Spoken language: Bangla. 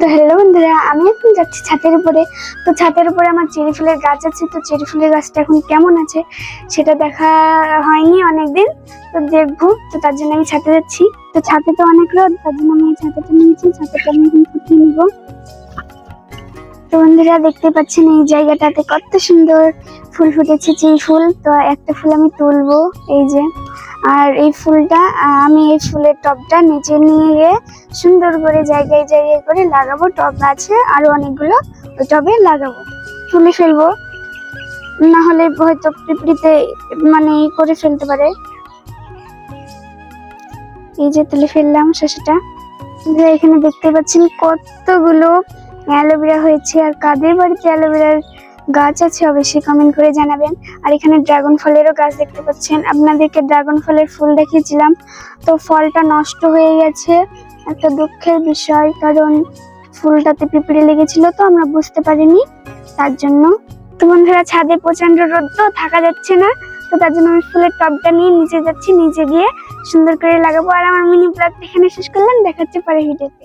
তো হ্যালো বন্ধুরা, আমি এখন যাচ্ছি ছাদের উপরে। তো ছাদের উপরে আমার চেরি ফুলের গাছ আছে। তো চেরি ফুলের গাছটা এখন কেমন আছে সেটা দেখা হয়নি অনেকদিন, তো দেখবো। তো তার জন্য আমি ছাদে যাচ্ছি। তো ছাদে তো অনেক রোদ, তার জন্য আমি ছাদেটা নিয়েছি। ছাদেটা আমি এখন ফুটিয়ে নিবো। তো বন্ধুরা দেখতে পাচ্ছেন এই জায়গাটাতে কত সুন্দর ফুল ফুটেছে, চেরি ফুল। তো একটা ফুল আমি তুলবো, এই যে। আর এই ফুলটা আমি এই ফুলের টবটা নিচে নিয়ে গিয়ে সুন্দর করে জায়গায় জায়গায় করে লাগাবো। টব আছে আরো অনেকগুলো, ওই টবে লাগাবো, তুলে ফেলবো, না হলে হয়তো পিঁপড়িতে মানে করে ফেলতে পারে। এই যে তুলে ফেললাম শসাটা। এখানে দেখতে পাচ্ছেন কতগুলো অ্যালোভেরা হয়েছে। আর কাদের বাড়িতে অ্যালোভেরার গাছ আছে অবশ্যই কমেন্ট করে জানাবেন। আর এখানে ড্রাগন ফলেরও গাছ দেখতে পাচ্ছেন। আপনাদেরকে ড্রাগন ফলের ফুল দেখিয়েছিলাম, তো ফলটা নষ্ট হয়ে গেছে। একটা দুঃখের বিষয়, কারণ ফুলটাতে পিঁপড়ে লেগেছিল, তো আমরা বুঝতে পারিনি, তার জন্য। তো বন্ধুরা ছাদে প্রচন্ড রোদ, তো থাকা যাচ্ছে না। তো তার জন্য আমি ফুলের টবটা নিয়ে নিচে যাচ্ছি, নিচে গিয়ে সুন্দর করে লাগাবো। আর আমার মিনি ব্লগটা এখানে শেষ করলাম, দেখা হচ্ছে পরের ভিডিওতে।